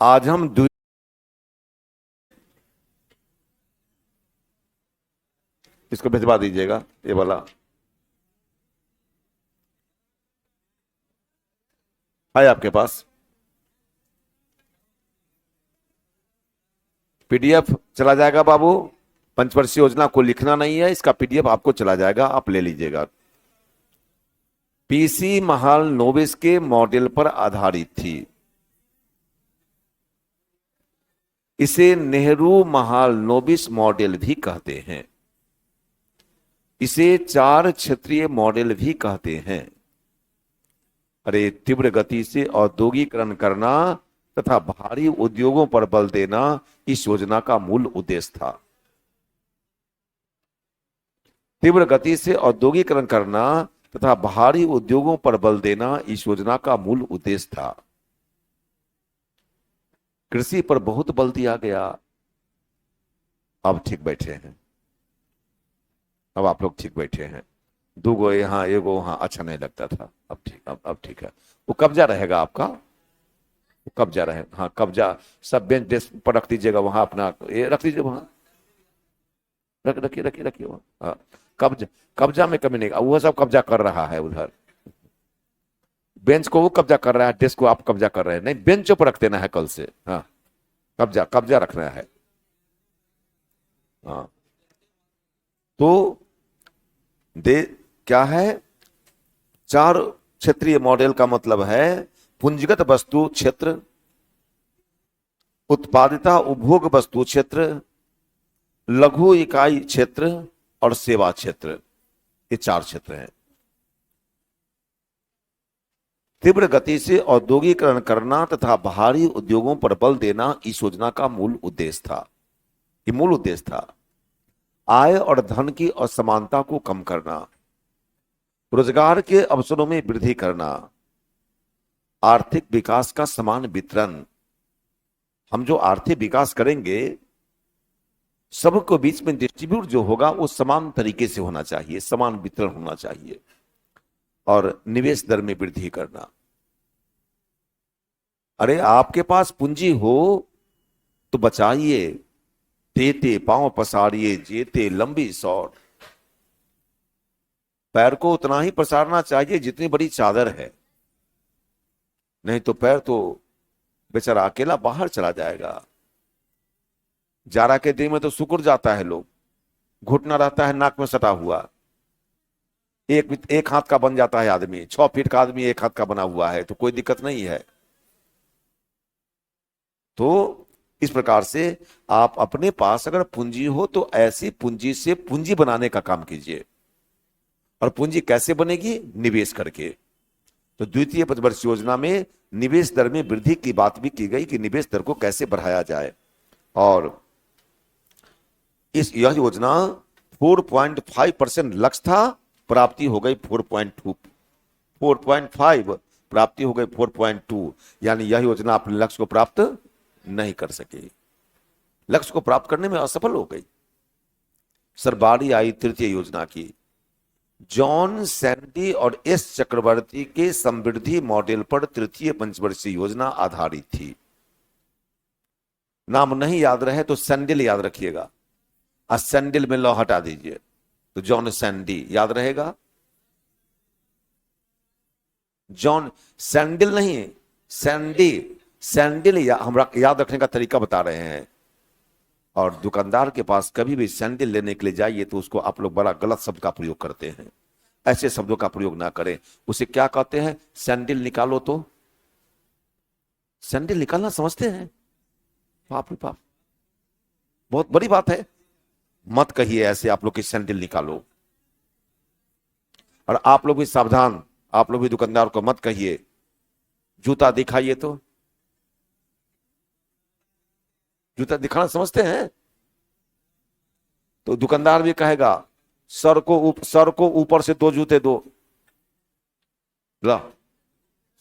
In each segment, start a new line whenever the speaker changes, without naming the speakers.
आज हम इसको भिजवा दीजिएगा, ये वाला है आपके पास? पीडीएफ चला जाएगा बाबू। पंचवर्षीय योजना को लिखना नहीं है, इसका पीडीएफ आपको चला जाएगा, आप ले लीजिएगा। पीसी महाल नोबिस के मॉडल पर आधारित थी। इसे नेहरू महाल नोबिस मॉडल भी कहते हैं। इसे 4 क्षेत्रीय मॉडल भी कहते हैं। अरे, तीव्र गति से औद्योगिकरण करना तथा भारी उद्योगों पर बल देना इस योजना का मूल उद्देश्य था। तीव्र गति से औद्योगिकरण करना तथा भारी उद्योगों पर बल देना इस योजना का मूल उद्देश्य था। कृषि पर बहुत बल दिया गया। अब ठीक बैठे हैं, अब आप लोग ठीक बैठे हैं। 2 गो यहाँ, 1 गो वहां, अच्छा नहीं लगता था। अब ठीक, अब ठीक है। वो कब्जा रहेगा आपका, वो कब्जा रहेगा। हाँ, कब्जा सब बेंच डेस्क पर रख दीजिएगा, वहां अपना ये रख दीजिए, वहां रखिए वहां। हाँ, कब्जा, कब्जा में कमी नहीं, वो सब कब्जा कर रहा है उधर। बेंच को वो कब्जा कर रहा है, डेस्क को आप कब्जा कर रहे हैं। नहीं, बेंचों पर रख देना है कल से। हाँ, कब्जा कब्जा रखना है। हाँ, तो दे क्या है? 4 क्षेत्रीय मॉडल का मतलब है पूंजीगत वस्तु क्षेत्र, उत्पादिता उपभोग वस्तु क्षेत्र, लघु इकाई क्षेत्र और सेवा क्षेत्र। ये 4 क्षेत्र हैं। तीव्र गति से औद्योगिकरण करना तथा भारी उद्योगों पर बल देना इस योजना का मूल उद्देश्य था। ये मूल उद्देश्य था। आय और धन की असमानता को कम करना, रोजगार के अवसरों में वृद्धि करना, आर्थिक विकास का समान वितरण। हम जो आर्थिक विकास करेंगे, सबको बीच में डिस्ट्रीब्यूट जो होगा वो समान तरीके से होना चाहिए, समान वितरण होना चाहिए। और निवेश दर में वृद्धि करना। अरे, आपके पास पूंजी हो तो बचाइए, तेते पांव पसारिए जेते लंबी सौर। पैर को उतना ही पसारना चाहिए जितनी बड़ी चादर है, नहीं तो पैर तो बेचारा अकेला बाहर चला जाएगा। जाड़ा के दिन में तो सुकुड़ जाता है लोग, घुटना रहता है नाक में सटा हुआ। एक हाथ का बन जाता है आदमी, 6 फीट का आदमी 1 हाथ का बना हुआ है, तो कोई दिक्कत नहीं है। तो इस प्रकार से आप अपने पास अगर पूंजी हो तो ऐसी पूंजी से पूंजी बनाने का काम कीजिए। और पूंजी कैसे बनेगी? निवेश करके। तो द्वितीय पंचवर्षीय योजना में निवेश दर में वृद्धि की बात भी की गई कि निवेश दर को कैसे बढ़ाया जाए। और यह योजना 4.5% लक्ष्य था, प्राप्ति हो गई 4.2, 4.5 प्राप्ति हो गई 4.2। यानी यह योजना अपने लक्ष्य को प्राप्त नहीं कर सकी, लक्ष्य को प्राप्त करने में असफल हो गई। सर, बारी आई तृतीय योजना की। जॉन सैंडी और एस चक्रवर्ती के समृद्धि मॉडल पर तृतीय पंचवर्षीय योजना आधारित थी। नाम नहीं याद रहे तो सैंडल याद रखिएगा, और सैंडल में लौ हटा दीजिए, तो जॉन सैंडी याद रहेगा। जॉन सैंडल नहीं, सैंडी, सैंडल हम याद रखने का तरीका बता रहे हैं। और दुकानदार के पास कभी भी सैंडल लेने के लिए जाइए तो उसको आप लोग बड़ा गलत शब्द का प्रयोग करते हैं। ऐसे शब्दों का प्रयोग ना करें। उसे क्या कहते हैं? सैंडल निकालो। तो सैंडल निकालना समझते हैं? बाप रे बाप, बहुत बड़ी बात है। मत कहिए ऐसे आप लोग की सैंडल निकालो। और आप लोग भी सावधान, आप लोग भी दुकानदार को मत कहिए जूता दिखाइए। तो जूता दिखाना समझते हैं? तो दुकानदार भी कहेगा सर को ऊपर से 2 जूते दो। ला,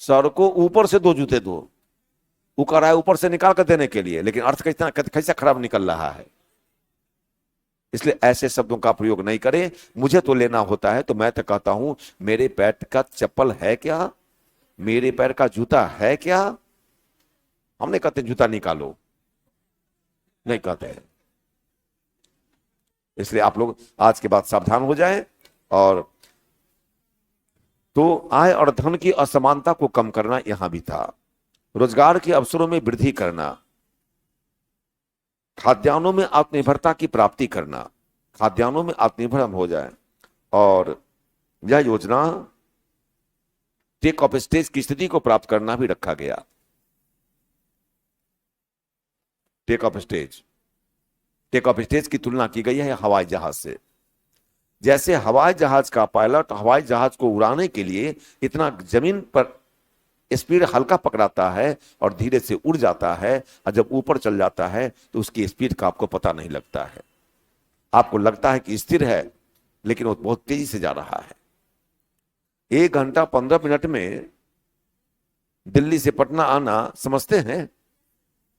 सर को ऊपर से 2 जूते दो। वो कह रहा है ऊपर से निकाल कर देने के लिए, लेकिन अर्थ कैसा खराब निकल रहा है। इसलिए ऐसे शब्दों का प्रयोग नहीं करें। मुझे तो लेना होता है तो मैं तो कहता हूं मेरे पैर का चप्पल है क्या, मेरे पैर का जूता है क्या। हम नहीं कहते जूता निकालो, नहीं कहते हैं। इसलिए आप लोग आज के बाद सावधान हो जाएं। और तो आय और धन की असमानता को कम करना यहां भी था, रोजगार के अवसरों में वृद्धि करना, खाद्यान्नों में आत्मनिर्भरता की प्राप्ति करना, खाद्यान्नों में आत्मनिर्भर हम हो जाए। और यह योजना टेक ऑफ स्टेज की स्थिति को प्राप्त करना भी रखा गया। Take off stage, take off stage की तुलना की गई है हवाई जहाज से। जैसे हवाई जहाज का पायलट हवाई जहाज को उड़ाने के लिए इतना जमीन पर स्पीड हल्का पकड़ाता है और धीरे से उड़ जाता है, और जब ऊपर चल जाता है तो उसकी स्पीड का आपको पता नहीं लगता है। आपको लगता है कि स्थिर है, लेकिन वो बहुत तेजी से जा रहा है। 1 घंटा 15 मिनट में दिल्ली से पटना आना समझते हैं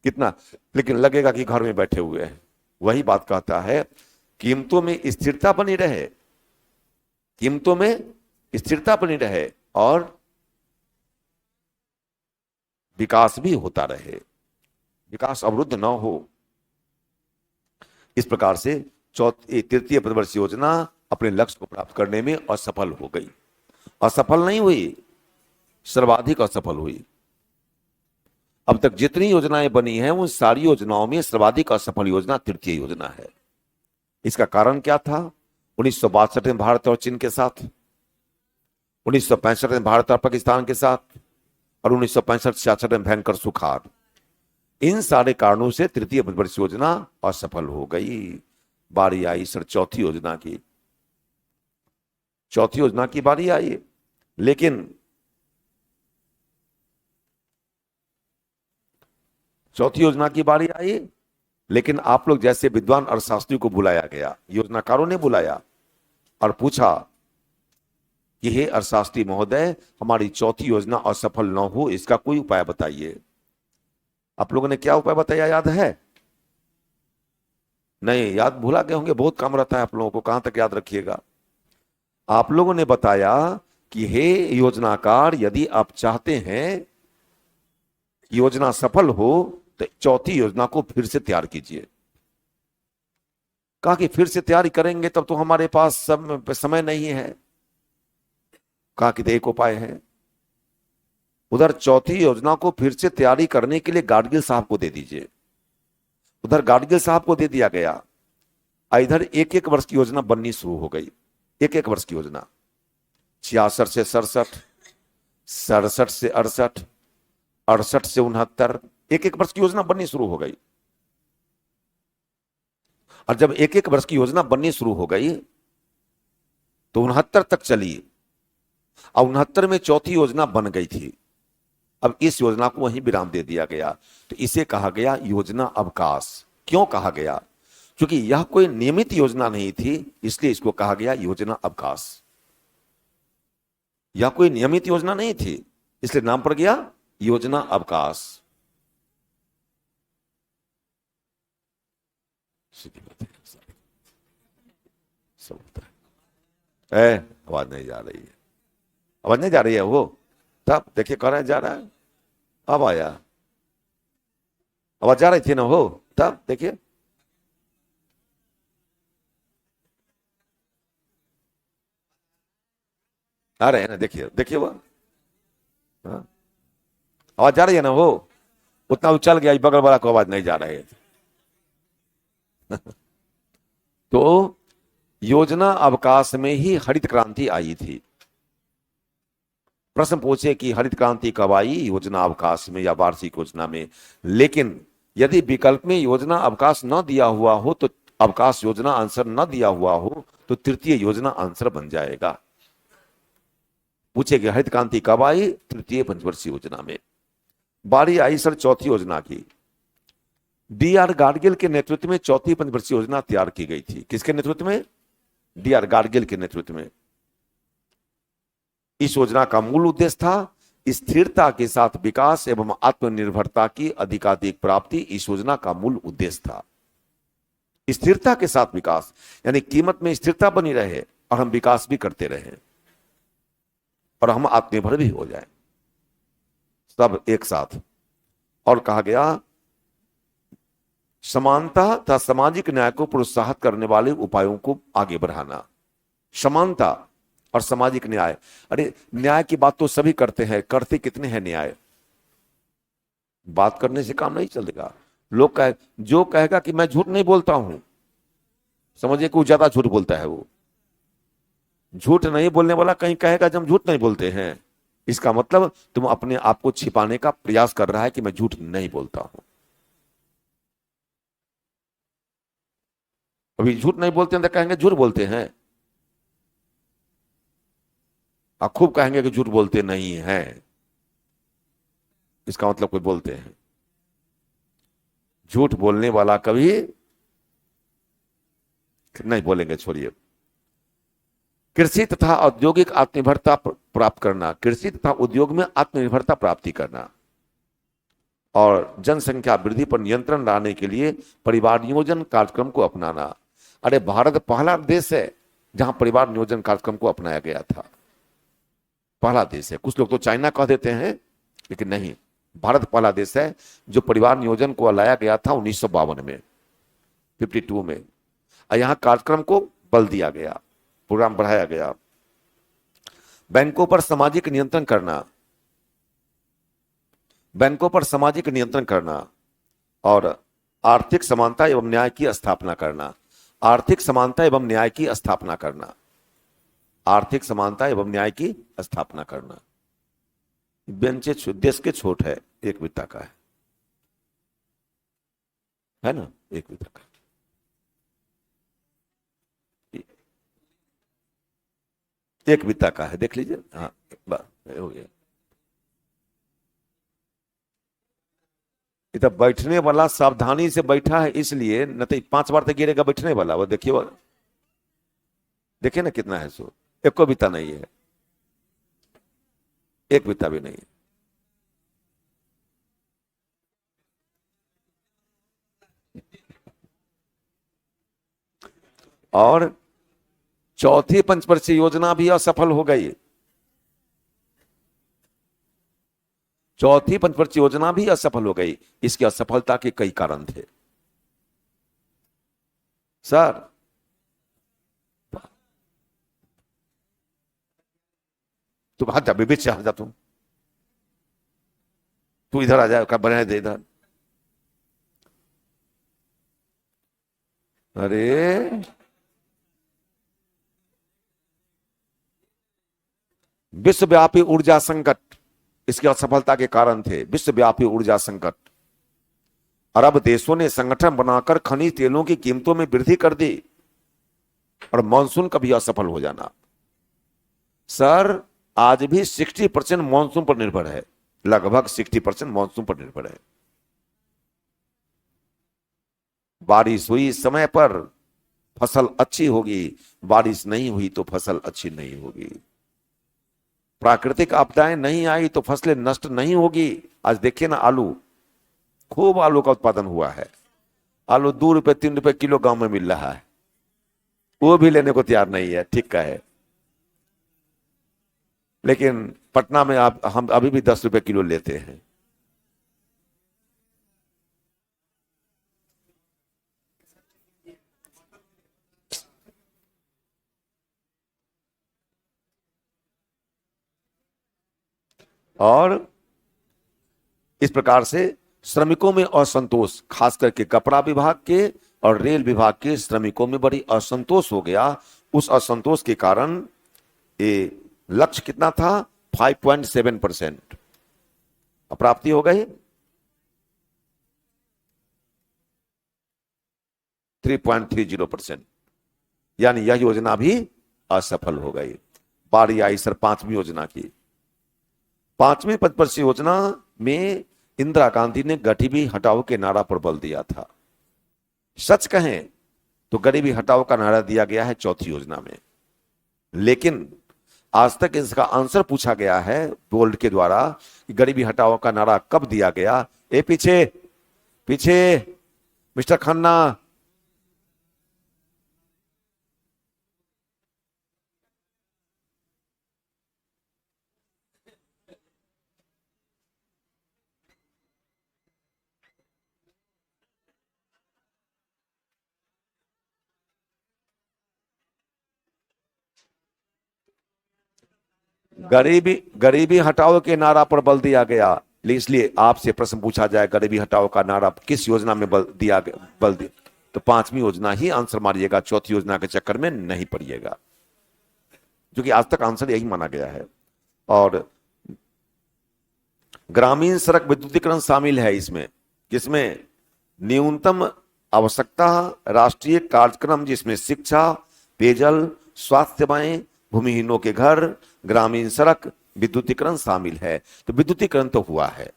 कितना, लेकिन लगेगा कि घर में बैठे हुए हैं। वही बात कहता है, कीमतों में स्थिरता बनी रहे, कीमतों में स्थिरता बनी रहे और विकास भी होता रहे, विकास अवरुद्ध न हो। इस प्रकार से तृतीय पंचवर्षीय योजना अपने लक्ष्य को प्राप्त करने में असफल हो गई। असफल नहीं हुई, सर्वाधिक असफल हुई। अब तक जितनी योजनाएं बनी हैं उन सारी योजनाओं में सर्वाधिक असफल योजना तृतीय योजना है। इसका कारण क्या था? 1962 में भारत और चीन के साथ, 1965 में भारत और पाकिस्तान के साथ, और 1965-66 में भयंकर सुखाड़। इन सारे कारणों से तृतीय पंचवर्षीय योजना असफल हो गई। बारी आई सर चौथी योजना की, चौथी योजना की बारी आई, लेकिन चौथी योजना की बारी आई, लेकिन आप लोग जैसे विद्वान अर्थशास्त्री को बुलाया गया, योजनाकारों ने बुलाया और पूछा कि हे अर्थशास्त्री महोदय, हमारी चौथी योजना असफल न हो इसका कोई उपाय बताइए। आप लोगों ने क्या उपाय बताया, याद है? नहीं याद, भूला गए होंगे, बहुत काम रहता है आप लोगों को, कहां तक याद रखिएगा। आप लोगों ने बताया कि हे योजनाकार, यदि आप चाहते हैं योजना सफल हो तो चौथी योजना को फिर से तैयार कीजिए। कहा कि फिर से तैयारी करेंगे तब तो हमारे पास समय नहीं है। कहा कि एक उपाय है, उधर चौथी योजना को फिर से तैयारी करने के लिए गाडगिल साहब को दे दीजिए। उधर गाडगिल साहब को दे दिया गया, इधर 1-1 वर्ष की योजना बननी शुरू हो गई। 1-1 वर्ष की योजना, 66 से 67, 67 से 68, 68 से 69, 1-1 वर्ष की योजना बननी शुरू हो गई। और जब 1-1 वर्ष की योजना बननी शुरू हो गई तो 69 तक चली, और 69 में चौथी योजना बन गई थी। अब इस योजना को वहीं विराम दे दिया गया। तो इसे कहा गया योजना अवकाश। क्यों कहा गया? क्योंकि यह कोई नियमित योजना नहीं थी, इसलिए इसको कहा गया योजना अवकाश। यह कोई नियमित योजना नहीं थी, इसलिए नाम पड़ गया योजना अवकाश। आवाज नहीं जा रही है, आवाज नहीं जा रही है। वो तब देखिए कह रहे हैं जा रहा है, अब आया। आवाज जा रही थी ना वो, तब देखिए आ रहे हैं ना, देखिए देखिए वो, हाँ? आवाज जा रही है ना वो, उतना उछल गया, बगल वाला को आवाज नहीं जा रही है। तो योजना अवकाश में ही हरित क्रांति आई थी। प्रश्न पूछे कि हरित क्रांति कब आई, योजना अवकाश में या वार्षिक योजना में। लेकिन यदि विकल्प में योजना अवकाश न दिया हुआ हो तो अवकाश योजना आंसर न दिया हुआ हो तो तृतीय योजना आंसर बन जाएगा। पूछे कि हरित क्रांति कब आई, तृतीय पंचवर्षीय योजना में। बारी आई सर चौथी योजना की। डी.आर. गाडगिल के नेतृत्व में चौथी पंचवर्षीय योजना तैयार की गई थी। किसके नेतृत्व में? डी.आर. गाडगिल के नेतृत्व में। इस योजना का मूल उद्देश्य था स्थिरता के साथ विकास एवं आत्मनिर्भरता की अधिकाधिक प्राप्ति। इस योजना का मूल उद्देश्य था स्थिरता के साथ विकास, यानी कीमत में स्थिरता बनी रहे और हम विकास भी करते रहें और हम आत्मनिर्भर भी हो जाएं, सब एक साथ। और कहा गया समानता तथा सामाजिक न्याय को प्रोत्साहित करने वाले उपायों को आगे बढ़ाना। समानता और सामाजिक न्याय, अरे न्याय की बात तो सभी करते हैं, करते कितने हैं न्याय? बात करने से काम नहीं चलेगा। लोग कहे, जो कहेगा कि मैं झूठ नहीं बोलता हूं, समझिए कि वो ज्यादा झूठ बोलता है। वो झूठ नहीं बोलने वाला कहीं कहेगा जब झूठ नहीं बोलते हैं, इसका मतलब तुम अपने आप को छिपाने का प्रयास कर रहा है कि मैं झूठ नहीं बोलता हूं। अभी झूठ नहीं बोलते हैं तो कहेंगे झूठ बोलते हैं, और खूब कहेंगे कि झूठ बोलते नहीं हैं, इसका मतलब कोई बोलते हैं। झूठ बोलने वाला कभी नहीं बोलेंगे, छोड़िए। कृषि तथा औद्योगिक आत्मनिर्भरता प्राप्त करना, कृषि तथा उद्योग में आत्मनिर्भरता प्राप्ति करना और जनसंख्या वृद्धि पर नियंत्रण लाने के लिए परिवार नियोजन कार्यक्रम को अपनाना। अरे भारत पहला देश है जहां परिवार नियोजन कार्यक्रम को अपनाया गया था, पहला देश है। कुछ लोग तो चाइना कह देते हैं, लेकिन नहीं, भारत पहला देश है जो परिवार नियोजन को लाया गया था 1952 में, 52 में। और यहां कार्यक्रम को बल दिया गया, प्रोग्राम बढ़ाया गया। बैंकों पर सामाजिक नियंत्रण करना, बैंकों पर सामाजिक नियंत्रण करना और आर्थिक समानता एवं न्याय की स्थापना करना। आर्थिक समानता एवं न्याय की स्थापना करना, आर्थिक समानता एवं न्याय की स्थापना करना। बेंच देश के छोट है, एक वित्ता का है ना, एक वित्ता का। एक वित्ता का है, देख लीजिए। हाँ, हो गया। इधर बैठने वाला सावधानी से बैठा है, इसलिए न तो 5 बार तक गिरेगा बैठने वाला। वो देखिए, वो देखिए ना कितना है सो। एक को बिता नहीं है, एक बिता भी नहीं है। और चौथी पंचवर्षीय योजना भी असफल हो गई। चौथी पंचवर्षीय योजना भी असफल हो गई। इसकी असफलता के कई कारण थे सर। तुम हट जा, बीच से हट जा, तू इधर आ जाए, बने दे इधर। अरे विश्वव्यापी ऊर्जा संकट इसकी असफलता के कारण थे। विश्वव्यापी ऊर्जा संकट, अरब देशों ने संगठन बनाकर खनिज तेलों की कीमतों में वृद्धि कर दी और मानसून का भी असफल हो जाना। सर आज भी 60% मानसून पर निर्भर है, लगभग 60% मानसून पर निर्भर है। बारिश हुई समय पर, फसल अच्छी होगी, बारिश नहीं हुई तो फसल अच्छी नहीं होगी। प्राकृतिक आपदाएं नहीं आई तो फसलें नष्ट नहीं होगी। आज देखिए ना, आलू, खूब आलू का उत्पादन हुआ है। आलू 2 रुपए 3 रुपए किलो गांव में मिल रहा है, वो भी लेने को तैयार नहीं है, ठीक का है। लेकिन पटना में आप हम अभी भी 10 रुपए किलो लेते हैं। और इस प्रकार से श्रमिकों में असंतोष, खास करके कपड़ा विभाग के और रेल विभाग के श्रमिकों में बड़ी असंतोष हो गया। उस असंतोष के कारण ये लक्ष्य कितना था, 5.7% प्राप्ति हो गई, 3.30%, यानी यह योजना भी असफल हो गई। बारी आई सर पांचवी योजना की। पांचवी पंचवर्षीय योजना में इंदिरा गांधी ने गरीबी हटाओ के नारा पर बल दिया था। सच कहें तो गरीबी हटाओ का नारा दिया गया है चौथी योजना में, लेकिन आज तक इसका आंसर पूछा गया है बोल्ड के द्वारा कि गरीबी हटाओ का नारा कब दिया गया। ए पीछे पीछे मिस्टर खन्ना, गरीबी गरीबी हटाओ के नारा पर बल दिया गया। इसलिए आपसे प्रश्न पूछा जाए, गरीबी हटाओ का नारा किस योजना में बल दिया गया, बल दिया, तो पांचवी योजना ही आंसर मारिएगा, चौथी योजना के चक्कर में नहीं पड़िएगा, क्योंकि आज तक आंसर यही माना गया है। और ग्रामीण सड़क विद्युतीकरण शामिल है इसमें, किसमें? न्यूनतम आवश्यकता राष्ट्रीय कार्यक्रम, जिसमें शिक्षा, पेयजल, स्वास्थ्य सेवाएं, भूमिहीनों के घर, ग्रामीण सड़क विद्युतीकरण शामिल है। तो विद्युतीकरण तो हुआ है,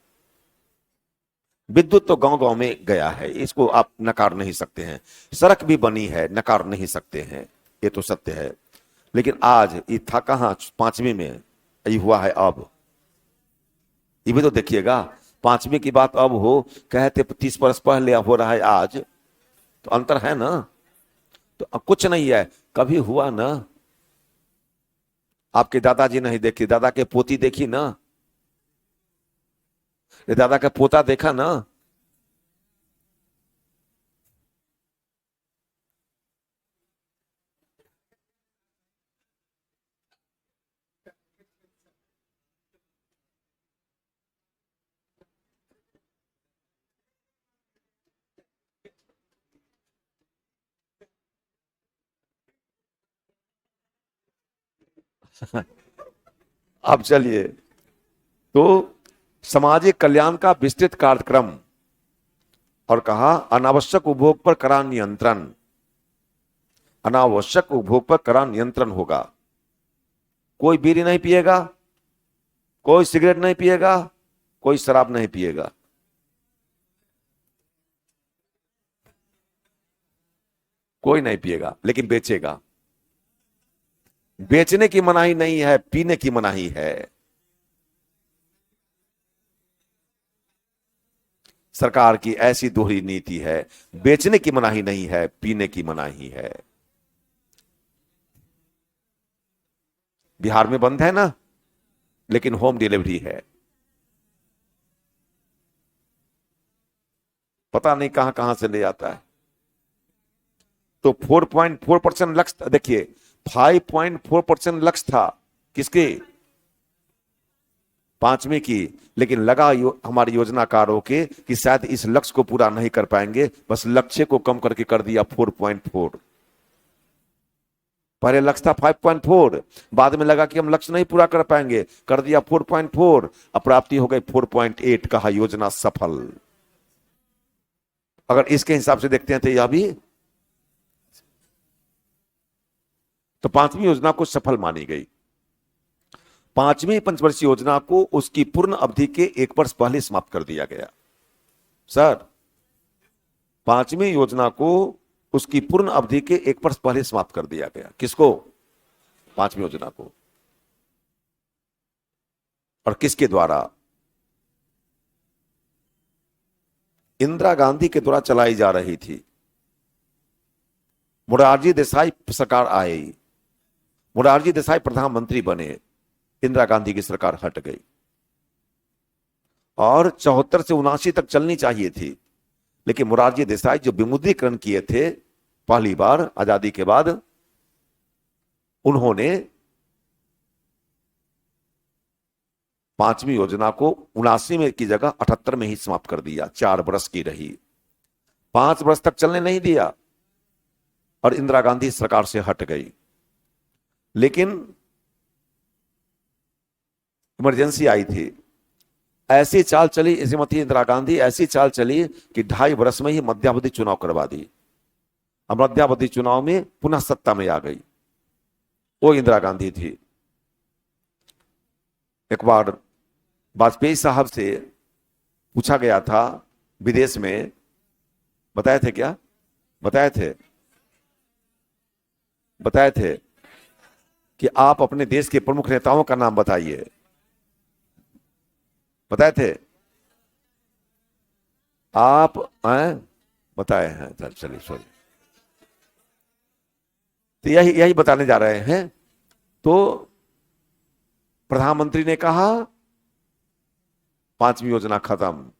विद्युत तो गांव गांव में गया है, इसको आप नकार नहीं सकते हैं। सड़क भी बनी है, नकार नहीं सकते हैं, ये तो सत्य है। लेकिन आज ये था कहां? पांचवी में ये हुआ है। अब ये भी तो देखिएगा, पांचवी की बात अब हो, कहते 30 वर्ष पहले हो रहा है आज, तो अंतर है ना। तो अब कुछ नहीं है, कभी हुआ ना। आपके दादाजी नहीं देखी, दादा के पोती देखी ना, ये दादा का पोता देखा ना। अब चलिए, तो सामाजिक कल्याण का विस्तृत कार्यक्रम, और कहा अनावश्यक उपभोग पर कड़ा नियंत्रण, अनावश्यक उपभोग पर कड़ा नियंत्रण होगा। कोई बीड़ी नहीं पिएगा, कोई सिगरेट नहीं पिएगा, कोई शराब नहीं पिएगा। कोई नहीं पिएगा, लेकिन बेचेगा। बेचने की मनाही नहीं है, पीने की मनाही है। सरकार की ऐसी दोहरी नीति है, बेचने की मनाही नहीं है, पीने की मनाही है। बिहार में बंद है ना, लेकिन होम डिलीवरी है। पता नहीं कहां कहां से ले आता है। तो 4.4% लक्ष्य, देखिए 5.4% लक्ष्य था किसके? पांचवी की। लेकिन लगा हमारे योजनाकारों के कि शायद इस लक्ष्य को पूरा नहीं कर पाएंगे, बस लक्ष्य को कम करके कर दिया 4.4। पहले लक्ष्य था 5.4, बाद में लगा कि हम लक्ष्य नहीं पूरा कर पाएंगे, कर दिया 4.4, अब प्राप्ति हो गई 4.8। कहा योजना सफल। अगर इसके हिसाब से देखते हैं तो यह भी, तो पांचवी योजना को सफल मानी गई। पांचवी पंचवर्षीय योजना को उसकी पूर्ण अवधि के 1 वर्ष पहले समाप्त कर दिया गया। सर, पांचवी योजना को उसकी पूर्ण अवधि के 1 वर्ष पहले समाप्त कर दिया गया। किसको? पांचवी योजना को। और किसके द्वारा? इंदिरा गांधी के द्वारा चलाई जा रही थी। मोरारजी देसाई सरकार आई, मोरारजी देसाई प्रधानमंत्री बने, इंदिरा गांधी की सरकार हट गई, और 74 से 79 तक चलनी चाहिए थी। लेकिन मोरारजी देसाई जो विमुद्रीकरण किए थे पहली बार आजादी के बाद, उन्होंने पांचवी योजना को 79 में की जगह 78 में ही समाप्त कर दिया। 4 वर्ष की रही, 5 वर्ष तक चलने नहीं दिया, और इंदिरा गांधी सरकार से हट गई। लेकिन इमरजेंसी आई थी, ऐसी चाल चली श्रीमती इंदिरा गांधी, ऐसी चाल चली कि 2.5 वर्ष में ही मध्यावधि चुनाव करवा दी। अब मध्यावधि चुनाव में पुनः सत्ता में आ गई, वो इंदिरा गांधी थी। एक बार वाजपेयी साहब से पूछा गया था विदेश में, बताए थे क्या? बताए थे कि आप अपने देश के प्रमुख नेताओं का नाम बताइए। बताए थे आप? बताए हैं, चलिए सॉरी। तो यही बताने जा रहे हैं। तो प्रधानमंत्री ने कहा पांचवी योजना खत्म।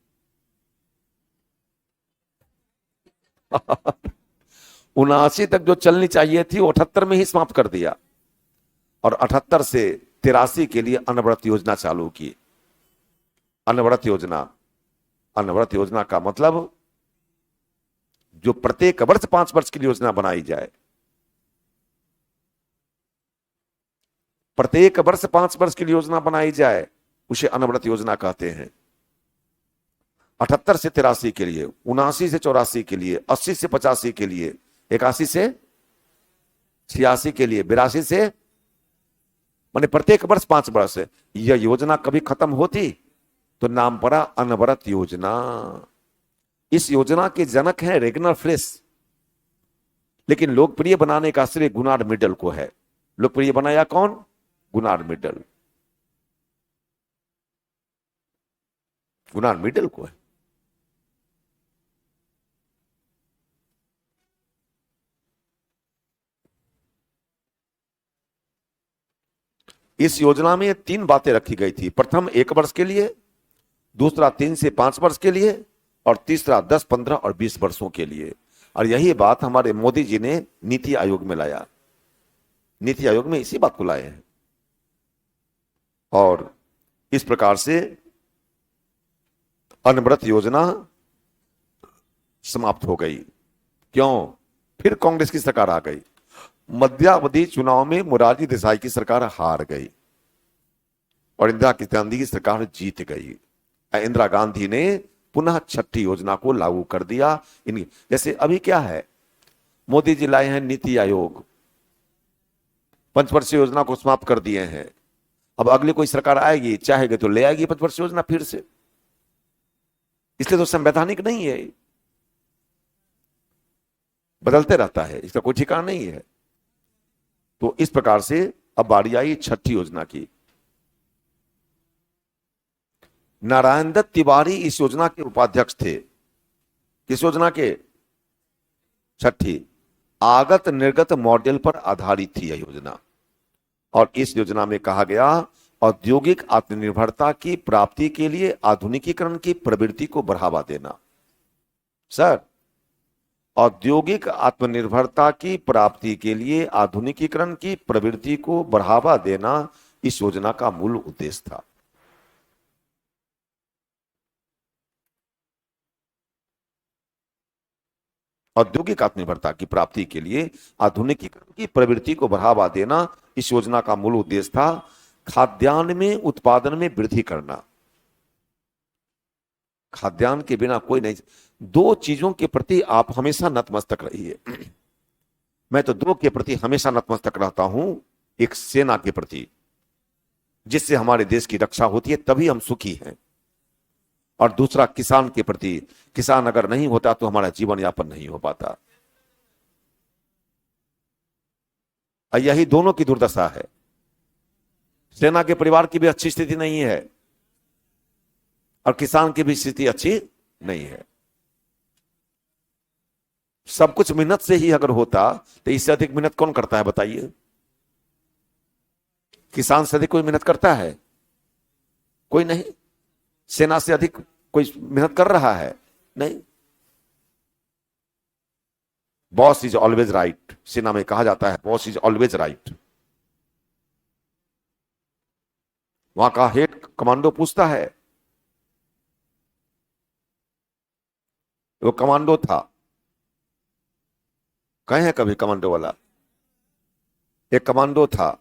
79 तक जो चलनी चाहिए थी वो 78 में ही समाप्त कर दिया, और 78 से 1983 के लिए अनवरत योजना चालू की। अनवरत योजना, अनवरत योजना का मतलब जो प्रत्येक वर्ष 5 वर्ष की योजना बनाई जाए, प्रत्येक वर्ष 5 वर्ष की योजना बनाई जाए, उसे अनवरत योजना कहते हैं। 78 से 83 के लिए, 79 से 84 के लिए, 80 से 85 के लिए, 81 से 86 के लिए, 82 से, माने प्रत्येक वर्ष 5 वर्ष। यह योजना कभी खत्म होती तो नाम पड़ा अनवरत योजना। इस योजना के जनक हैं रेगनर फ्रेश, लेकिन लोकप्रिय बनाने का श्रेय गुनार्ड मिडल को है। लोकप्रिय बनाया कौन? गुनार्ड मिडल, गुनार्ड मिडल को है। इस योजना में 3 बातें रखी गई थी। प्रथम 1 वर्ष के लिए, दूसरा 3 से 5 वर्ष के लिए, और तीसरा 10, 15 और 20 वर्षों के लिए। और यही बात हमारे मोदी जी ने नीति आयोग में लाया। नीति आयोग में इसी बात को लाए हैं। और इस प्रकार से अनवरत योजना समाप्त हो गई। क्यों? फिर कांग्रेस की सरकार आ गई। मध्यावधि चुनाव में मोरारजी देसाई की सरकार हार गई और इंदिरा गांधी की सरकार जीत गई। इंदिरा गांधी ने पुनः छठी योजना को लागू कर दिया। जैसे अभी क्या है, मोदी जी लाए हैं नीति आयोग, 5 वर्षीय योजना को समाप्त कर दिए हैं। अब अगली कोई सरकार आएगी, चाहेगी तो ले आएगी 5 वर्षीय योजना फिर से। इसलिए तो संवैधानिक नहीं है, बदलते रहता है, इसका कोई ठिकाना नहीं है। तो इस प्रकार से अब बारी आई छठी योजना की। नारायण दत्त तिवारी इस योजना के उपाध्यक्ष थे। किस योजना के? छठी। आगत निर्गत मॉडल पर आधारित थी यह योजना। और इस योजना में कहा गया औद्योगिक आत्मनिर्भरता की प्राप्ति के लिए आधुनिकीकरण की प्रवृत्ति को बढ़ावा देना। सर, औद्योगिक आत्मनिर्भरता की प्राप्ति के लिए आधुनिकीकरण की प्रवृत्ति को बढ़ावा देना इस योजना का मूल उद्देश्य था। औद्योगिक आत्मनिर्भरता की प्राप्ति के लिए आधुनिकीकरण की प्रवृत्ति को बढ़ावा देना इस योजना का मूल उद्देश्य था। खाद्यान्न में उत्पादन में वृद्धि करना। खाद्यान्न के बिना कोई नहीं। 2 चीजों के प्रति आप हमेशा नतमस्तक रहिए। मैं तो 2 के प्रति हमेशा नतमस्तक रहता हूं। एक सेना के प्रति, जिससे हमारे देश की रक्षा होती है, तभी हम सुखी हैं। और दूसरा किसान के प्रति। किसान अगर नहीं होता तो हमारा जीवन यापन नहीं हो पाता। यही दोनों की दुर्दशा है। सेना के परिवार की भी अच्छी स्थिति नहीं है और किसान की भी स्थिति अच्छी नहीं है। सब कुछ मेहनत से ही अगर होता तो इससे अधिक मेहनत कौन करता है बताइए? किसान से अधिक कोई मेहनत करता है? कोई नहीं। सेना से अधिक कोई मेहनत कर रहा है? नहीं। Boss is always right. सेना में कहा जाता है बॉस इज ऑलवेज राइट। वहां का हेड कमांडो पूछता है, वो कमांडो था, कहे हैं कभी कमांडो वाला? एक कमांडो था।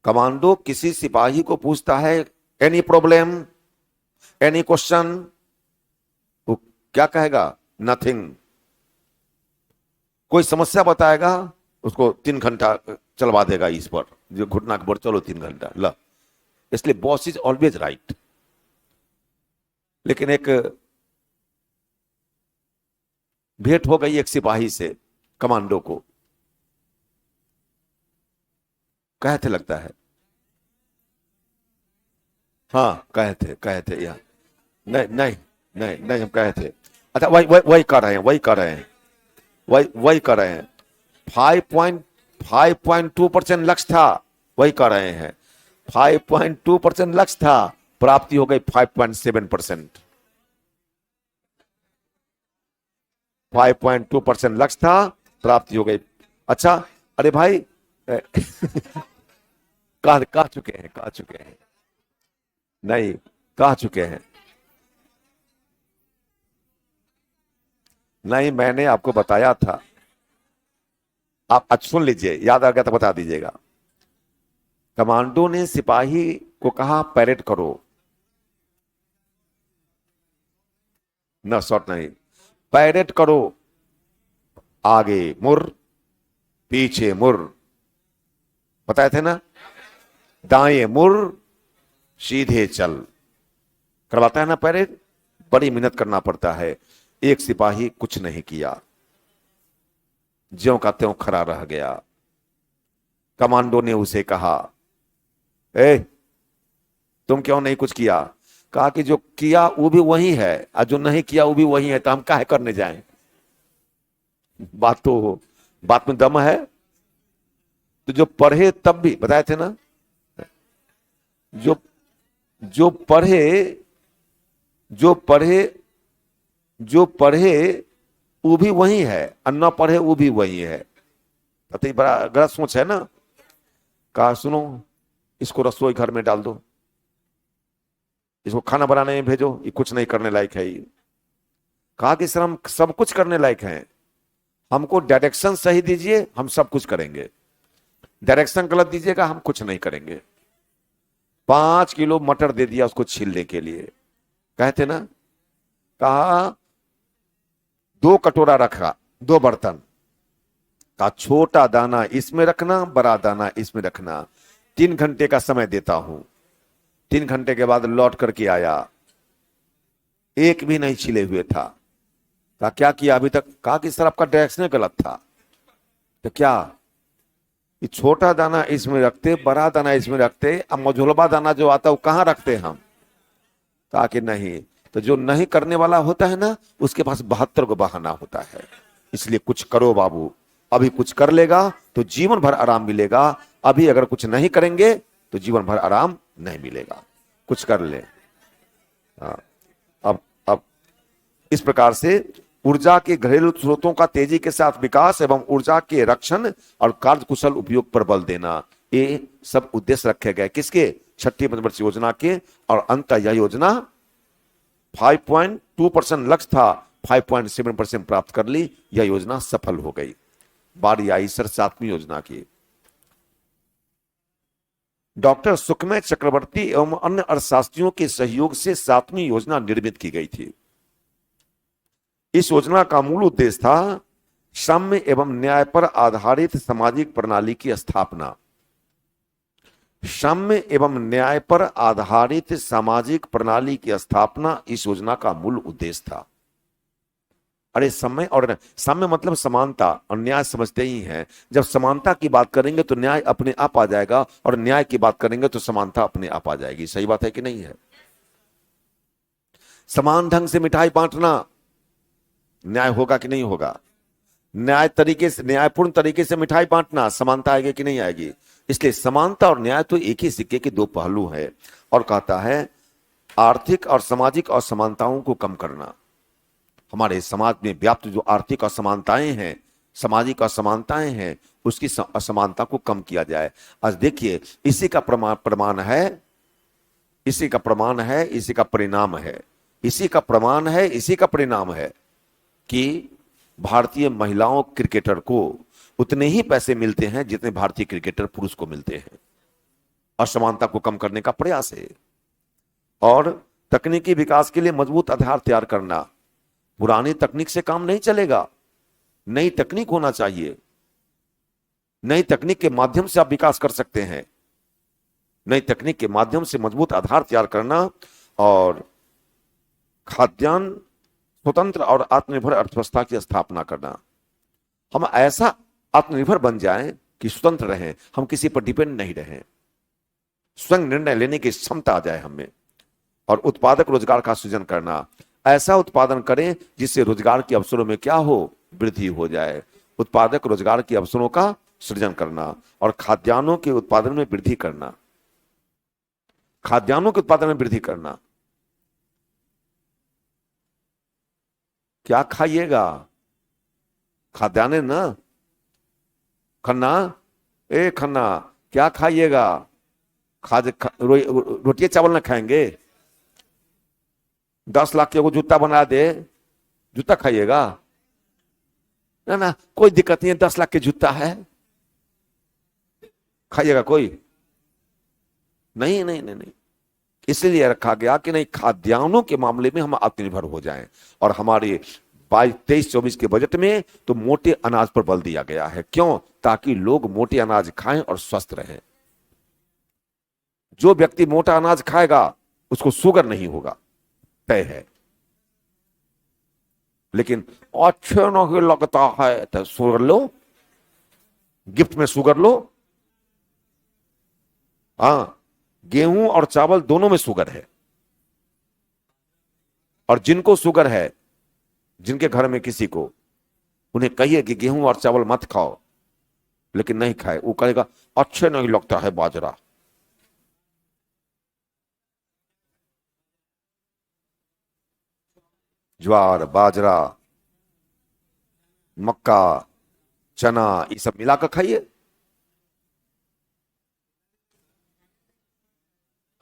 कमांडो किसी सिपाही को पूछता है एनी प्रॉब्लम, एनी क्वेश्चन, वो क्या कहेगा? नथिंग। कोई समस्या बताएगा, उसको 3 घंटा चलवा देगा इस पर, जो घुटना के पर चलो 3 घंटा ला। इसलिए बॉस इज ऑलवेज राइट। लेकिन एक भेंट हो गई एक सिपाही से कमांडो को, कहे थे लगता है, हाँ कहे थे यार, नहीं नहीं नहीं नहीं हम कहे थे। अच्छा वही कर रहे हैं, वही कर रहे हैं, वही कर रहे हैं। 5.2% लक्ष्य था, वही कर रहे हैं। 5.2% लक्ष्य था, प्राप्ति हो गई 5.7%। 5.2% लक्ष्य था, प्राप्ति हो गई। अच्छा, अरे भाई कह चुके हैं, कह चुके हैं। नहीं, कह चुके हैं। नहीं, मैंने आपको बताया था। आप अच्छा सुन लीजिए, याद आ गया तो बता दीजिएगा। कमांडो ने सिपाही को कहा परेड करो। न शॉर्ट नहीं, परेड करो। आगे मुड़, पीछे मुड़, बताए थे ना। दाएं मुड़, सीधे चल। करवाता है ना परेड। बड़ी मेहनत करना पड़ता है। एक सिपाही कुछ नहीं किया, ज्यों का त्यों खड़ा रह गया। कमांडो ने उसे कहा, ए तुम क्यों नहीं कुछ किया? कहा कि जो किया वो भी वही है और जो नहीं किया वो भी वही है, तो हम काहे करने जाएं? बात तो हो, बात में दम है। तो जो पढ़े तब भी बताए थे ना, जो जो पढ़े, जो पढ़े, जो पढ़े वो भी वही है और न पढ़े वो भी वही है। पता ही बड़ा गलत सोच है ना। कहा सुनो, इसको रसोई घर में डाल दो, इसको खाना बनाने में भेजो, ये कुछ नहीं करने लायक है ये। कहा कि सर हम सब कुछ करने लायक हैं, हमको डायरेक्शन सही दीजिए, हम सब कुछ करेंगे। डायरेक्शन गलत दीजिएगा, हम कुछ नहीं करेंगे। 5 किलो मटर दे दिया उसको छीलने के लिए। कहते ना, कहा 2 कटोरा रखा, 2 बर्तन। कहा छोटा दाना इसमें रखना, बड़ा दाना इसमें रखना। 3 घंटे का समय देता हूं। 3 घंटे के बाद लौट करके आया, एक भी नहीं छिले हुए था। कहा क्या किया अभी तक? कहा कि सर आपका डायरेक्शन गलत था। तो क्या? ये छोटा दाना इसमें रखते, बड़ा दाना इसमें रखते, अब मझोलबा दाना जो आता है वो कहां रखते हम? कहा कि नहीं। तो जो नहीं करने वाला होता है ना, उसके पास 72 को बहाना होता है। इसलिए कुछ करो बाबू। अभी कुछ कर लेगा तो जीवन भर आराम मिलेगा, अभी अगर कुछ नहीं करेंगे तो जीवन भर आराम नहीं मिलेगा। कुछ कर ले। हाँ, अब इस प्रकार से ऊर्जा के घरेलू स्रोतों का तेजी के साथ विकास एवं ऊर्जा के रक्षण और कार्यकुशल उपयोग पर बल देना, ये सब उद्देश्य रखे गए किसके? छठी पंचवर्षीय योजना के। और अंत यह योजना 5.2% लक्ष्य था, 5.7% प्राप्त कर ली। यह योजना सफल हो गई। बारी आई सर 7वीं योजना की। डॉक्टर सुखमय चक्रवर्ती एवं अन्य अर्थशास्त्रियों के सहयोग से 7वीं योजना निर्मित की गई थी। इस योजना का मूल उद्देश्य था साम्य एवं न्याय पर आधारित सामाजिक प्रणाली की स्थापना। साम्य एवं न्याय पर आधारित सामाजिक प्रणाली की स्थापना इस योजना का मूल उद्देश्य था। अरे समय और साम्य मतलब समानता, और न्याय समझते ही हैं। जब समानता की बात करेंगे तो न्याय अपने आप आ जाएगा, और न्याय की बात करेंगे तो समानता अपने आप आ जाएगी। सही बात है कि नहीं है? समान ढंग से मिठाई बांटना, न्याय होगा कि नहीं होगा? न्याय तरीके से, न्यायपूर्ण तरीके से मिठाई बांटना, समानता आएगी कि नहीं आएगी? इसलिए समानता और न्याय तो एक ही सिक्के के दो पहलू है। और कहता है आर्थिक और सामाजिक असमानताओं को कम करना। हमारे समाज में व्याप्त जो आर्थिक असमानताएं हैं, सामाजिक असमानताएं हैं, उसकी असमानता को कम किया जाए। आज देखिए, इसी का प्रमाण है, इसी का प्रमाण है, इसी का परिणाम है, इसी का प्रमाण है, इसी का परिणाम है कि भारतीय महिलाओं क्रिकेटर को उतने ही पैसे मिलते हैं जितने भारतीय क्रिकेटर पुरुष को मिलते हैं। असमानता को कम करने का प्रयास है। और तकनीकी विकास के लिए मजबूत आधार तैयार करना। पुरानी तकनीक से काम नहीं चलेगा, नई तकनीक होना चाहिए। नई तकनीक के माध्यम से आप विकास कर सकते हैं। नई तकनीक के माध्यम से मजबूत आधार तैयार करना और खाद्यान्न स्वतंत्र और आत्मनिर्भर अर्थव्यवस्था की स्थापना करना। हम ऐसा आत्मनिर्भर बन जाएं कि स्वतंत्र रहें, हम किसी पर डिपेंड नहीं रहें, स्वयं निर्णय लेने की क्षमता आ जाए हमें। और उत्पादक रोजगार का सृजन करना। ऐसा उत्पादन करें जिससे रोजगार के अवसरों में क्या हो? वृद्धि हो जाए। उत्पादक रोजगार के अवसरों का सृजन करना और खाद्यान्नों के उत्पादन में वृद्धि करना। खाद्यान्नों के उत्पादन में वृद्धि करना। क्या खाइएगा? खाद्यान्न ना। खन्ना, ए खन्ना, क्या खाइएगा? रोटियां चावल ना खाएंगे? 10 लाख के को जूता बना दे, जूता खाइएगा? ना ना, कोई दिक्कत नहीं है, 10 लाख के जूता है, खाइएगा कोई? नहीं नहीं नहीं नहीं। इसलिए रखा गया कि नहीं, खाद्यान्नों के मामले में हम आत्मनिर्भर हो जाएं। और हमारे 22-23-24 के बजट में तो मोटे अनाज पर बल दिया गया है। क्यों? ताकि लोग मोटे अनाज खाएं और स्वस्थ रहें। जो व्यक्ति मोटा अनाज खाएगा उसको शुगर नहीं होगा, तय है। लेकिन अच्छे नहीं लगता है तो शुगर लो, गिफ्ट में शुगर लो। हाँ, गेहूं और चावल दोनों में शुगर है। और जिनको शुगर है, जिनके घर में किसी को, उन्हें कहिए कि गेहूं और चावल मत खाओ, लेकिन नहीं खाए, वो कहेगा अच्छे नहीं लगता है बाजरा। ज्वार, बाजरा, मक्का, चना, ये सब मिलाकर खाइए,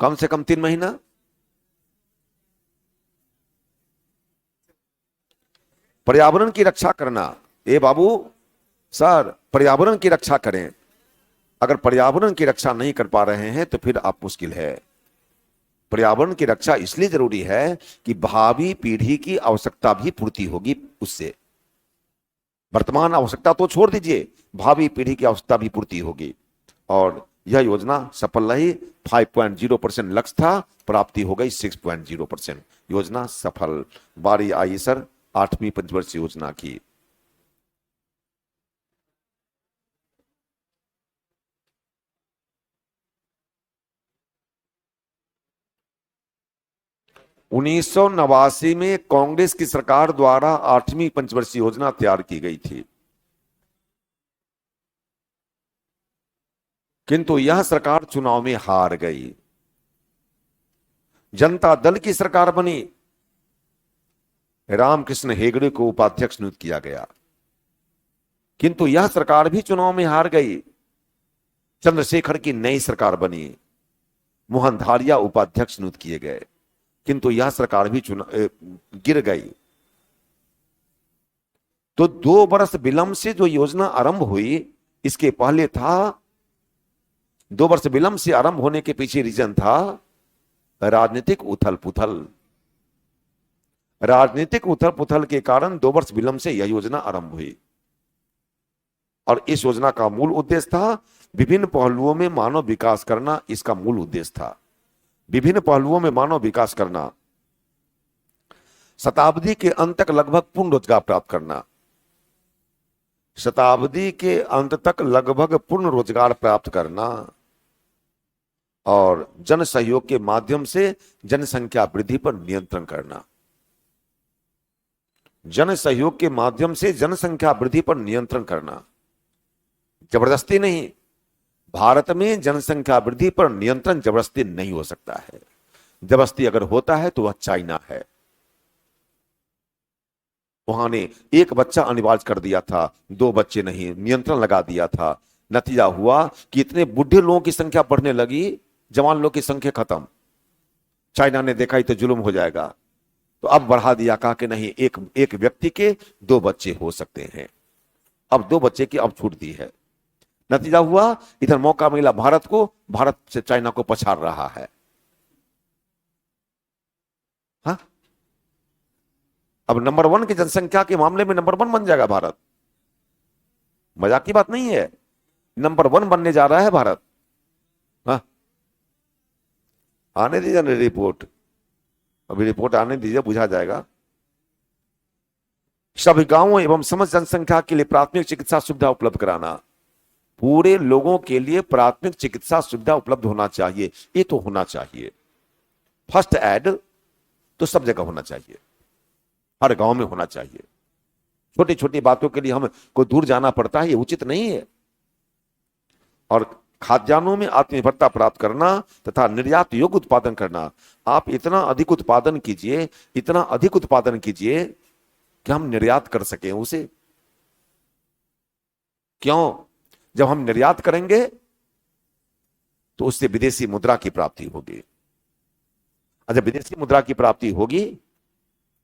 कम से कम 3 महीना। पर्यावरण की रक्षा करना, ए बाबू, सर पर्यावरण की रक्षा करें। अगर पर्यावरण की रक्षा नहीं कर पा रहे हैं तो फिर आप मुश्किल है। पर्यावरण की रक्षा इसलिए जरूरी है कि भावी पीढ़ी की आवश्यकता भी पूर्ति होगी उससे। वर्तमान आवश्यकता तो छोड़ दीजिए, भावी पीढ़ी की आवश्यकता भी पूर्ति होगी। और यह योजना सफल रही। 5.0% लक्ष्य था, प्राप्ति हो गई 6.0%। योजना सफल। बारी आई सर 8वीं पंचवर्षीय योजना की। उन्नीस सौ नवासी में कांग्रेस की सरकार द्वारा 8वीं पंचवर्षीय योजना तैयार की गई थी, किंतु यह सरकार चुनाव में हार गई। जनता दल की सरकार बनी, रामकृष्ण हेगड़े को उपाध्यक्ष नियुक्त किया गया, किंतु यह सरकार भी चुनाव में हार गई। चंद्रशेखर की नई सरकार बनी, मोहन धारिया उपाध्यक्ष नियुक्त किए गए, किंतु यह सरकार भी गिर गई। तो 2 वर्ष विलंब से जो योजना आरंभ हुई, इसके पहले था, 2 वर्ष विलंब से आरंभ होने के पीछे रीजन था राजनीतिक उथल पुथल। राजनीतिक उथल पुथल के कारण 2 वर्ष विलंब से यह योजना आरंभ हुई। और इस योजना का मूल उद्देश्य था विभिन्न पहलुओं में मानव विकास करना। इसका मूल उद्देश्य था विभिन्न पहलुओं में मानव विकास करना, शताब्दी के अंत तक लगभग पूर्ण रोजगार प्राप्त करना, शताब्दी के अंत तक लगभग पूर्ण रोजगार प्राप्त करना, और जन सहयोग के माध्यम से जनसंख्या वृद्धि पर नियंत्रण करना। जन सहयोग के माध्यम से जनसंख्या वृद्धि पर नियंत्रण करना, जबरदस्ती नहीं। भारत में जनसंख्या वृद्धि पर नियंत्रण जबरदस्ती नहीं हो सकता है। जबरदस्ती अगर होता है तो वह चाइना है। वहां ने 1 बच्चा अनिवार्य कर दिया था, 2 बच्चे नहीं, नियंत्रण लगा दिया था। नतीजा हुआ कि इतने बुढ़े लोगों की संख्या बढ़ने लगी, जवान लोगों की संख्या खत्म। चाइना ने देखा ही तो जुल्म हो जाएगा, तो अब बढ़ा दिया, कहा कि नहीं, एक व्यक्ति के 2 बच्चे हो सकते हैं। अब 2 बच्चे की अब छूट दी है। नतीजा हुआ इधर मौका मिला भारत को, भारत से चाइना को पछाड़ रहा है। हाँ, अब नंबर 1 की जनसंख्या के मामले में नंबर 1 बन जाएगा भारत। मजाक की बात नहीं है, नंबर 1 बनने जा रहा है भारत। हाँ, आने दीजिए ना रिपोर्ट, अभी रिपोर्ट आने दीजिए, बुझा जाएगा। सभी गांवों एवं समस्त जनसंख्या के लिए प्राथमिक चिकित्सा सुविधा उपलब्ध कराना। पूरे लोगों के लिए प्राथमिक चिकित्सा सुविधा उपलब्ध होना चाहिए, ये तो होना चाहिए। फर्स्ट एड तो सब जगह होना चाहिए, हर गांव में होना चाहिए। छोटी छोटी बातों के लिए हम को दूर जाना पड़ता है, ये उचित नहीं है। और खाद्यान्नों में आत्मनिर्भरता प्राप्त करना तथा निर्यात योग्य उत्पादन करना। आप इतना अधिक उत्पादन कीजिए, इतना अधिक उत्पादन कीजिए कि हम निर्यात कर सकें उसे। क्यों? जब हम निर्यात करेंगे तो उससे विदेशी मुद्रा की प्राप्ति होगी। और जब विदेशी मुद्रा की प्राप्ति होगी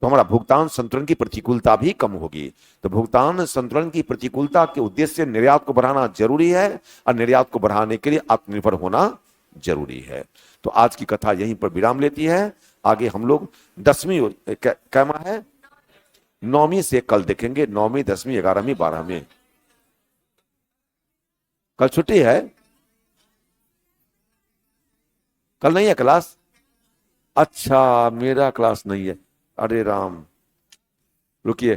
तो हमारा भुगतान संतुलन की प्रतिकूलता भी कम होगी। तो भुगतान संतुलन की प्रतिकूलता के उद्देश्य से निर्यात को बढ़ाना जरूरी है, और निर्यात को बढ़ाने के लिए आत्मनिर्भर होना जरूरी है। तो आज की कथा यहीं पर विराम लेती है। आगे हम लोग 10वीं कैमा है 9वीं से कल देखेंगे। 9वीं 10वीं 11वीं 12वीं। कल छुट्टी है, कल नहीं है क्लास। अच्छा, मेरा क्लास नहीं है। अरे राम, रुकिए।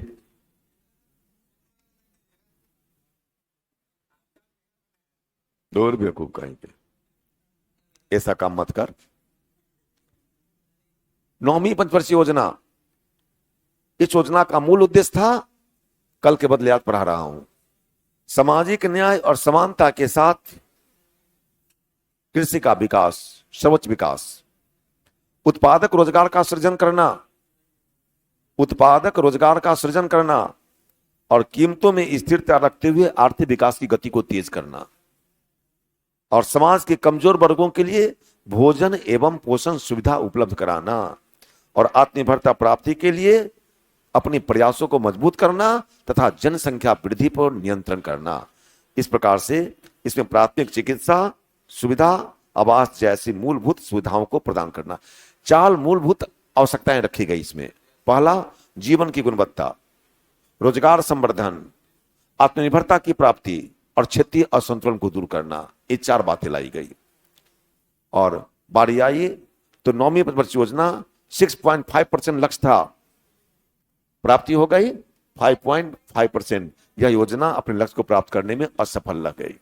दो बेवकूफ कहीं पे, ऐसा काम मत कर। 9वीं पंचवर्षीय योजना, इस योजना का मूल उद्देश्य था, कल के बदले आज पढ़ा रहा हूं, सामाजिक न्याय और समानता के साथ कृषि का विकास, सर्वोच्च विकास, उत्पादक रोजगार का सृजन करना, उत्पादक रोजगार का सृजन करना और कीमतों में स्थिरता रखते हुए आर्थिक विकास की गति को तेज करना, और समाज के कमजोर वर्गों के लिए भोजन एवं पोषण सुविधा उपलब्ध कराना, और आत्मनिर्भरता प्राप्ति के लिए अपने प्रयासों को मजबूत करना तथा जनसंख्या वृद्धि पर नियंत्रण करना। इस प्रकार से इसमें प्राथमिक चिकित्सा सुविधा, आवास जैसी मूलभूत सुविधाओं को प्रदान करना। 4 मूलभूत आवश्यकताएं रखी गई इसमें। पहला, जीवन की गुणवत्ता, रोजगार संवर्धन, आत्मनिर्भरता की प्राप्ति और क्षेत्रीय असंतुलन को दूर करना। ये 4 बातें लाई गई। और बारी आई तो 9वीं पंचवर्षीय योजना 6.5% लक्ष्य था, प्राप्ति हो गई 5.5%। यह योजना अपने लक्ष्य को प्राप्त करने में असफल रह गई।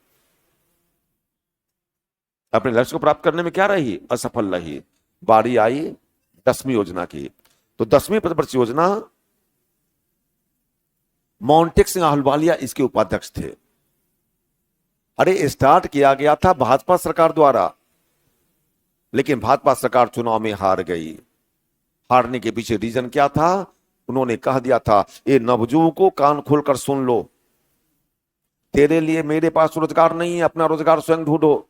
अपने लक्ष्य को प्राप्त करने में क्या रही? असफल रही। बारी आई 10वीं योजना की। तो 10वीं पंचवर्षीय योजना, मोंटेक सिंह अहलुवालिया इसके उपाध्यक्ष थे। अरे स्टार्ट किया गया था भाजपा सरकार द्वारा, लेकिन भाजपा सरकार चुनाव में हार गई। हारने के पीछे रीजन क्या था? उन्होंने कह दिया था, ये नवजुवकों को कान खोलकर सुन लो, तेरे लिए मेरे पास रोजगार नहीं है, अपना रोजगार स्वयं ढूंढो।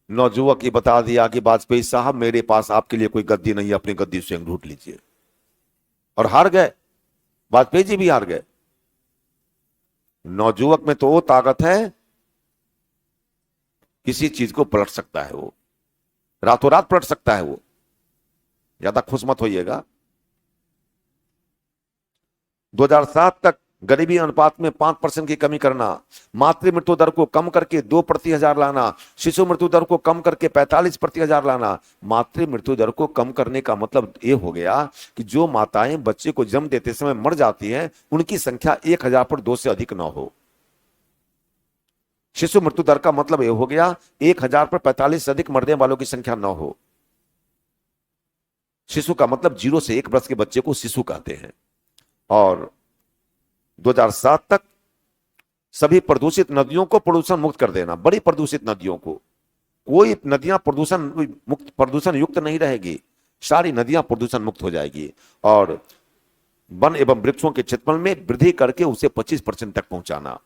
नौजुवक ये बता दिया कि वाजपेयी साहब, मेरे पास आपके लिए कोई गद्दी नहीं है, अपनी गद्दी स्वयं ढूंढ लीजिए। और हार गए, वाजपेयी जी भी हार गए। नौजुवक में तो वो ताकत है, किसी चीज को पलट सकता है, वो रातों रात पलट सकता है। वो ज्यादा खुश मत होइएगा। 2007 तक गरीबी अनुपात में 5% की कमी करना, मातृ मृत्यु दर को कम करके 2 प्रति हजार लाना, शिशु मृत्यु दर को कम करके 45 प्रति हजार लाना। मातृ मृत्यु दर को कम करने का मतलब यह हो गया कि जो माताएं बच्चे को जन्म देते समय मर जाती हैं, उनकी संख्या 1000 पर 2 से अधिक न हो। शिशु मृत्यु दर का मतलब यह हो गया 1000 पर 45 से अधिक मरने वालों की संख्या न हो। शिशु का मतलब 0 से 1 वर्ष के बच्चे को शिशु कहते हैं। और 2007 तक सभी प्रदूषित नदियों को प्रदूषण मुक्त कर देना। बड़ी प्रदूषित नदियों को, कोई नदियां प्रदूषण युक्त नहीं रहेगी, सारी नदियां प्रदूषण मुक्त हो जाएगी। और वन एवं वृक्षों के क्षेत्रफल में वृद्धि करके उसे 25% तक पहुंचाना।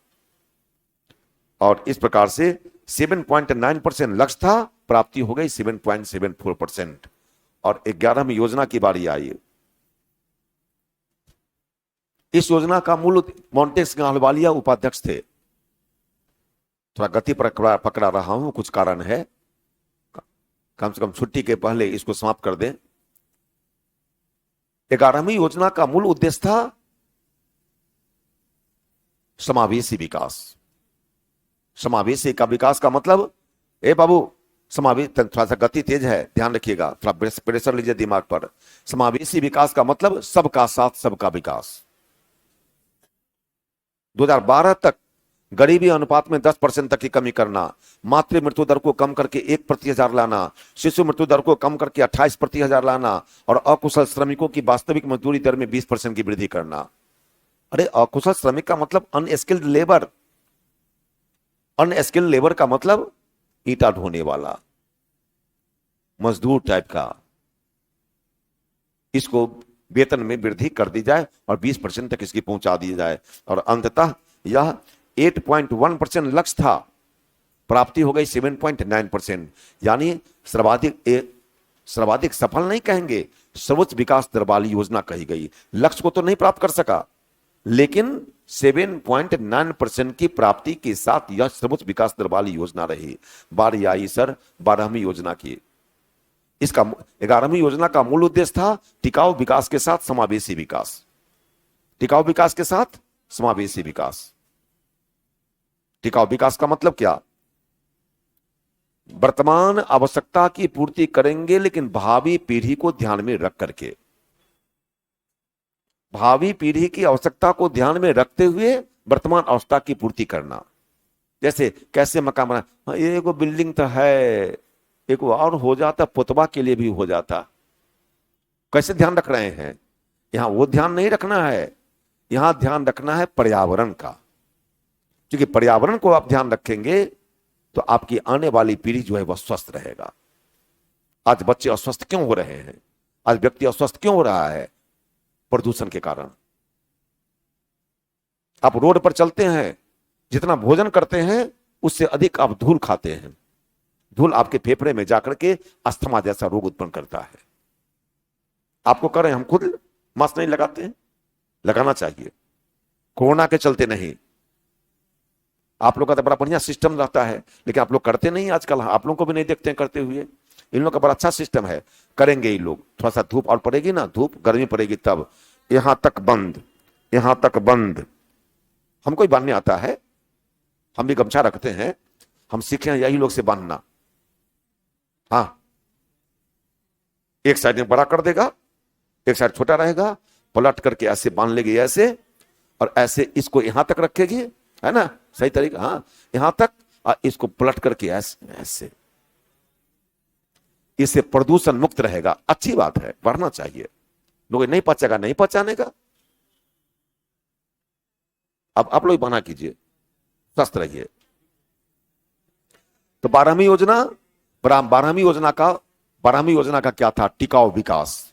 और इस प्रकार से 7.9% लक्ष्य था, प्राप्ति हो गई 7.74%। और 11वीं योजना की बारी आई। इस योजना का मूल मोंटेक सिंह अहलुवालिया उपाध्यक्ष थे। थोड़ा गति पकड़ा रहा हूं, कुछ कारण है, कम से कम छुट्टी के पहले इसको समाप्त कर दें। 11वीं योजना का मूल उद्देश्य था समावेशी विकास। समावेशी का विकास का मतलब, ए बाबू समावेश, थोड़ा सा गति तेज है, ध्यान रखिएगा, थोड़ा प्रेशर लीजिए दिमाग पर। समावेशी विकास का मतलब सबका साथ सबका विकास। 2012 तक गरीबी अनुपात में 10% तक की कमी करना, मातृ मृत्यु दर को कम करके 1 प्रति हजार लाना, शिशु मृत्यु दर को कम करके 28 प्रति हजार लाना, और अकुशल श्रमिकों की वास्तविक मजदूरी दर में 20% की वृद्धि करना। अरे अकुशल श्रमिक का मतलब अनस्किल्ड लेबर। अनस्किल्ड लेबर का मतलब ईंटा ढोने वाला मजदूर टाइप का। इसको वेतन में वृद्धि कर दी जाए और 20% तक इसकी पहुंचा दी जाए। और अंततः यह 8.1% लक्ष्य था, प्राप्ति हो गई 7.9%। यानी सर्वाधिक सफल नहीं कहेंगे, सर्वोच्च विकास दर वाली योजना कही गई। लक्ष्य को तो नहीं प्राप्त कर सका, लेकिन 7.9% की प्राप्ति के साथ यह सर्वोच्च विकास दर वाली योजना रही। बारी आई सर 12वीं योजना की। इसका 11वीं योजना का मूल उद्देश्य था टिकाऊ विकास के साथ समावेशी विकास। टिकाऊ विकास के साथ समावेशी विकास। टिकाऊ विकास का मतलब क्या? वर्तमान आवश्यकता की पूर्ति करेंगे, लेकिन भावी पीढ़ी को ध्यान में रख करके, भावी पीढ़ी की आवश्यकता को ध्यान में रखते हुए वर्तमान आवश्यकता की पूर्ति करना। जैसे कैसे मकान बना, एक बिल्डिंग तो है, एक और हो जाता, पुतवा के लिए भी हो जाता। कैसे ध्यान रख रहे हैं? यहां वो ध्यान नहीं रखना है, यहां ध्यान रखना है पर्यावरण का। क्योंकि पर्यावरण को आप ध्यान रखेंगे तो आपकी आने वाली पीढ़ी जो है वह स्वस्थ रहेगा। आज बच्चे अस्वस्थ क्यों हो रहे हैं? आज व्यक्ति अस्वस्थ क्यों हो रहा है? प्रदूषण के कारण। आप रोड पर चलते हैं, जितना भोजन करते हैं उससे अधिक आप धूल खाते हैं। धूल आपके फेफड़े में जाकर के अस्थमा जैसा रोग उत्पन्न करता है। आपको कह रहे हैं, हम खुद मास्क नहीं लगाते हैं, लगाना चाहिए। कोरोना के चलते नहीं। आप लोग का तो बड़ा बढ़िया सिस्टम रहता है, लेकिन आप लोग करते नहीं आजकल। आप लोगों को भी नहीं देखते हैं करते हुए। इन लोगों का बड़ा अच्छा सिस्टम है, करेंगे ये लोग। थोड़ा सा धूप और पड़ेगी ना, धूप गर्मी पड़ेगी तब यहां तक बंद, यहां तक बंद। हमको ही बांधने आता है, हम भी गमछा रखते हैं, हम सीखे हैं यही लोग से बांधना। हाँ, एक साइड में बड़ा कर देगा, एक साइड छोटा रहेगा, पलट करके ऐसे बांध लेगी ऐसे, और ऐसे इसको यहां तक रखेगी, है ना, सही तरीका। हाँ, यहां तक, और इसको पलट करके ऐसे ऐसे। इससे प्रदूषण मुक्त रहेगा। अच्छी बात है, बढ़ना चाहिए। लोग नहीं पचेगा, नहीं पचाने का। अब आप लोग बना कीजिए, स्वस्थ रहिए। तो 12वीं योजना का क्या था? टिकाऊ विकास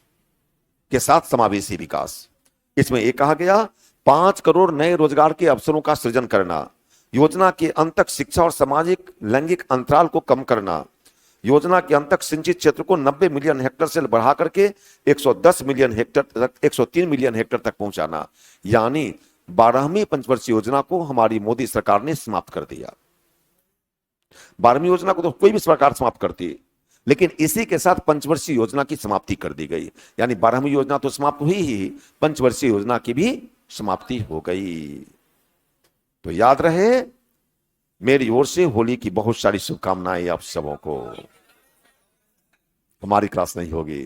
के साथ समावेशी विकास। इसमें एक कहा गया 5 करोड़ नए रोजगार के अवसरों का सृजन करना। योजना के अंत तक शिक्षा और सामाजिक लैंगिक अंतराल को कम करना। योजना के अंत तक सिंचित क्षेत्र को 90 मिलियन हेक्टेयर से बढ़ा करके 110 मिलियन हेक्टेयर तक, 103 मिलियन हेक्टेयर तक पहुंचाना। यानी 12वीं पंचवर्षीय योजना को हमारी मोदी सरकार ने समाप्त कर दिया। 12वीं योजना को तो कोई भी सरकार समाप्त करती, लेकिन इसी के साथ पंचवर्षीय योजना की समाप्ति कर दी गई। यानी 12वीं योजना तो समाप्त हुई ही, पंचवर्षीय योजना की भी समाप्ति हो गई। तो याद रहे, मेरी ओर से होली की बहुत सारी शुभकामनाएं आप सबों को। हमारी क्लास नहीं होगी।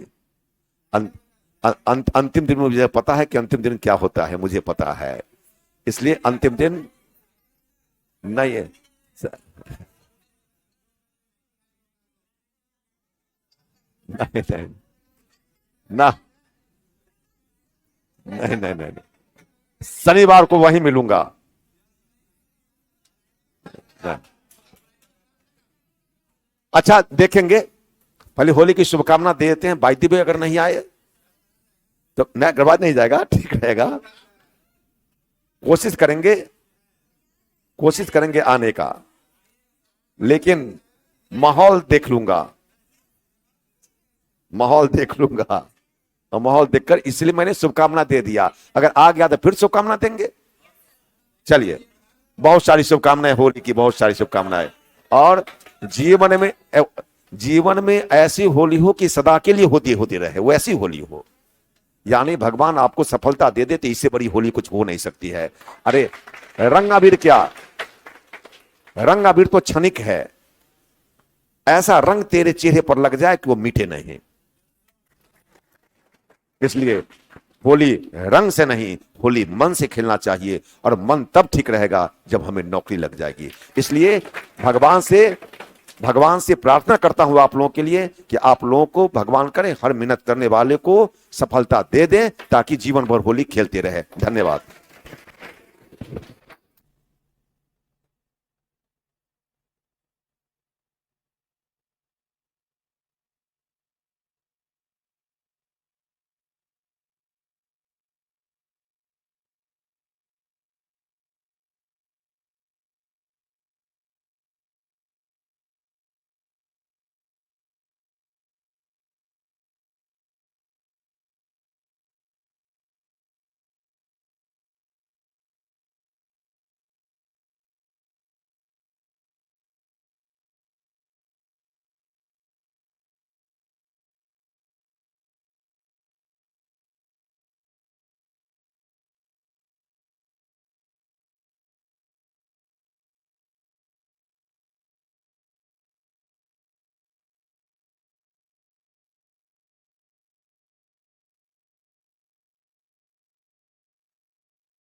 अंतिम दिन मुझे पता है कि अंतिम दिन क्या होता है, मुझे पता है। इसलिए अंतिम दिन नहीं है। नहीं नहीं ना, नहीं नहीं नहीं, शनिवार को वहीं मिलूंगा। अच्छा, देखेंगे, पहले होली की शुभकामना दे देते हैं। बाई वे अगर नहीं आए तो नया गड़बड़ नहीं जाएगा, ठीक रहेगा। कोशिश करेंगे आने का, लेकिन माहौल देख लूंगा, माहौल देख लूंगा। और माहौल देखकर इसलिए मैंने शुभकामना दे दिया। अगर आ गया तो फिर शुभकामना देंगे। चलिए, बहुत सारी शुभकामनाएं, होली की बहुत सारी शुभकामनाएं। और जीवन में ऐसी होली हो कि सदा के लिए होती रहे, वो ऐसी होली हो। यानी भगवान आपको सफलता दे दे तो इससे बड़ी होली कुछ हो नहीं सकती है। अरे रंग अबीर क्या, रंग अबीर तो क्षणिक है। ऐसा रंग तेरे चेहरे पर लग जाए कि वो मीठे नहीं। इसलिए होली रंग से नहीं, होली मन से खेलना चाहिए। और मन तब ठीक रहेगा जब हमें नौकरी लग जाएगी। इसलिए भगवान से प्रार्थना करता हूं आप लोगों के लिए कि आप लोगों को भगवान करे हर मेहनत करने वाले को सफलता दे दे, ताकि जीवन भर होली खेलते रहे। धन्यवाद।